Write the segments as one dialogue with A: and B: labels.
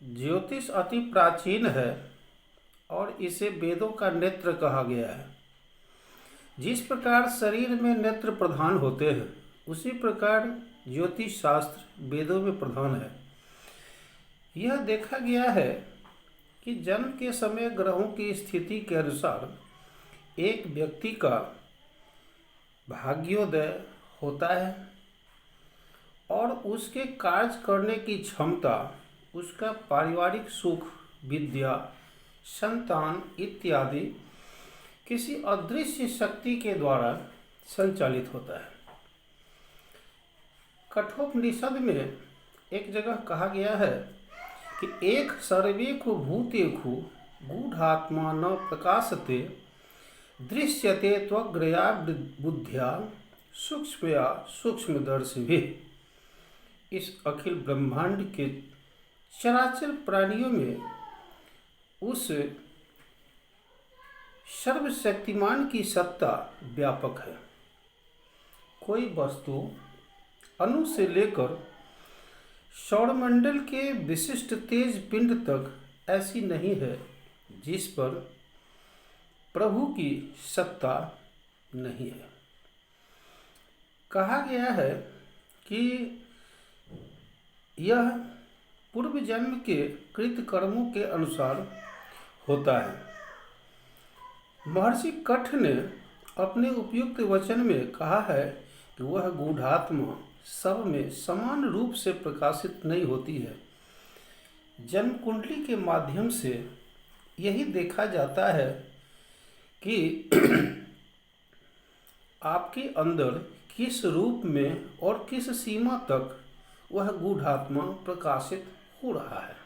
A: ज्योतिष अति प्राचीन है और इसे वेदों का नेत्र कहा गया है। जिस प्रकार शरीर में नेत्र प्रधान होते हैं, उसी प्रकार ज्योतिष शास्त्र वेदों में प्रधान है। यह देखा गया है कि जन्म के समय ग्रहों की स्थिति के अनुसार एक व्यक्ति का भाग्योदय होता है और उसके कार्य करने की क्षमता, उसका पारिवारिक सुख, विद्या, संतान इत्यादि किसी अदृश्य शक्ति के द्वारा संचालित होता है। कठोपनिषद में एक जगह कहा गया है कि एक सर्वेखु भूतेखु गूढ़ात्मा न प्रकाशते दृश्यते त्वग्रया बुद्ध्या सूक्ष्मया सूक्ष्मदर्शिभिः। इस अखिल ब्रह्मांड के चराचर प्राणियों में उस सर्वशक्तिमान की सत्ता व्यापक है। कोई वस्तु अणु से लेकर सौरमंडल के विशिष्ट तेज पिंड तक ऐसी नहीं है जिस पर प्रभु की सत्ता नहीं है। कहा गया है कि यह पूर्व जन्म के कृत कर्मों के अनुसार होता है। महर्षि कठ ने अपने उपयुक्त वचन में कहा है कि वह गूढ़ात्मा सब में समान रूप से प्रकाशित नहीं होती है। जन्म कुंडली के माध्यम से यही देखा जाता है कि आपके अंदर किस रूप में और किस सीमा तक वह गूढ़ात्मा प्रकाशित हो रहा है।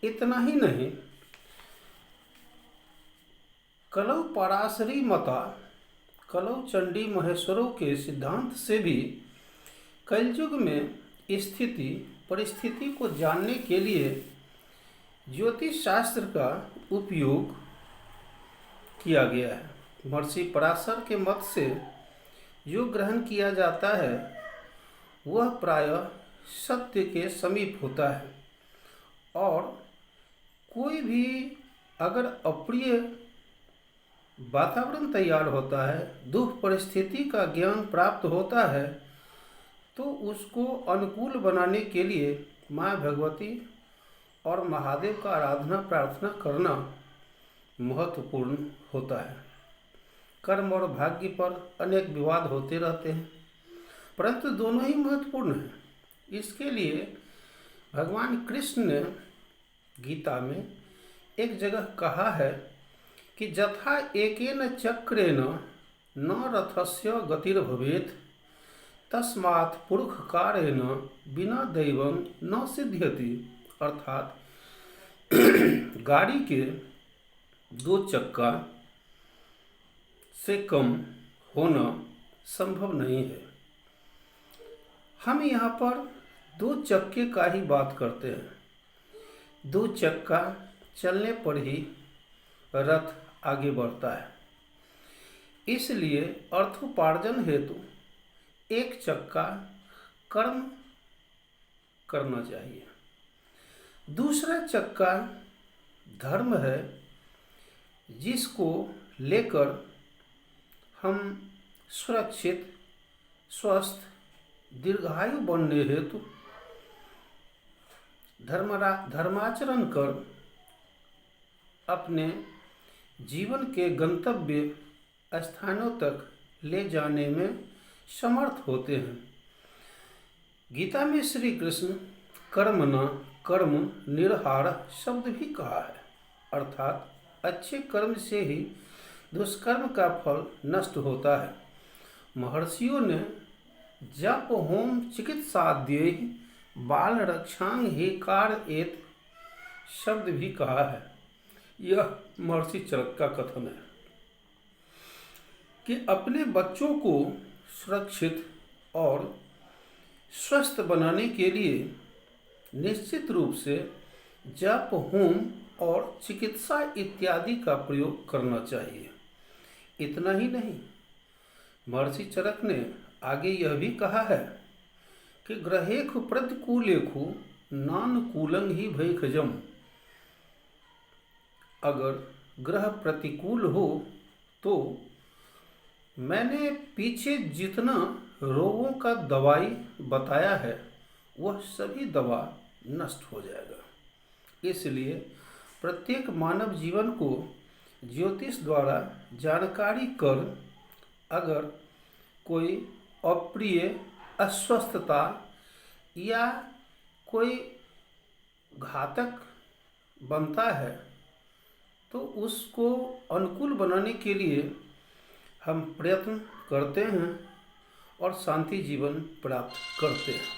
A: इतना ही नहीं, कलौ पराशरी मता, कलौ चंडी महेश्वरों के सिद्धांत से भी कलयुग में स्थिति परिस्थिति को जानने के लिए ज्योतिष शास्त्र का उपयोग किया गया है। महर्षि पराशर के मत से जो ग्रहण किया जाता है वह प्रायः सत्य के समीप होता है, और कोई भी अगर अप्रिय वातावरण तैयार होता है, दुख परिस्थिति का ज्ञान प्राप्त होता है, तो उसको अनुकूल बनाने के लिए माँ भगवती और महादेव का आराधना प्रार्थना करना महत्वपूर्ण होता है। कर्म और भाग्य पर अनेक विवाद होते रहते हैं, परंतु दोनों ही महत्वपूर्ण हैं। इसके लिए भगवान कृष्ण ने गीता में एक जगह कहा है कि यथा एकेन चक्रेण न रथस्य गतिर्भवेत् तस्मात् पुरुषकारेण बिना दैवं न सिद्ध्यति। अर्थात गाड़ी के दो चक्का से कम होना संभव नहीं है। हम यहाँ पर दो चक्के का ही बात करते हैं। दो चक्का चलने पर ही रथ आगे बढ़ता है। इसलिए अर्थोपार्जन हेतु एक चक्का कर्म करना चाहिए, दूसरा चक्का धर्म है, जिसको लेकर हम सुरक्षित, स्वस्थ, दीर्घायु बनने हेतु धर्माचरण कर अपने जीवन के गंतव्य स्थानों तक ले जाने में समर्थ होते हैं। गीता में श्री कृष्ण कर्मणा कर्म निर्हार शब्द भी कहा है, अर्थात अच्छे कर्म से ही दुष्कर्म का फल नष्ट होता है। महर्षियों ने जप होम चिकित्साद्यै बाल रक्षांग ही कारयेत शब्द भी कहा है। यह महर्षि चरक का कथन है कि अपने बच्चों को सुरक्षित और स्वस्थ बनाने के लिए निश्चित रूप से जप होम और चिकित्सा इत्यादि का प्रयोग करना चाहिए। इतना ही नहीं, महर्षि चरक ने आगे यह भी कहा है कि ग्रहेखु प्रतिकूलेखु नानुकूलं ही भैखजम। अगर ग्रह प्रतिकूल हो तो मैंने पीछे जितना रोगों का दवाई बताया है वह सभी दवा नष्ट हो जाएगा। इसलिए प्रत्येक मानव जीवन को ज्योतिष द्वारा जानकारी कर अगर कोई अप्रिय अस्वस्थता या कोई घातक बनता है तो उसको अनुकूल बनाने के लिए हम प्रयत्न करते हैं और शांति जीवन प्राप्त करते हैं।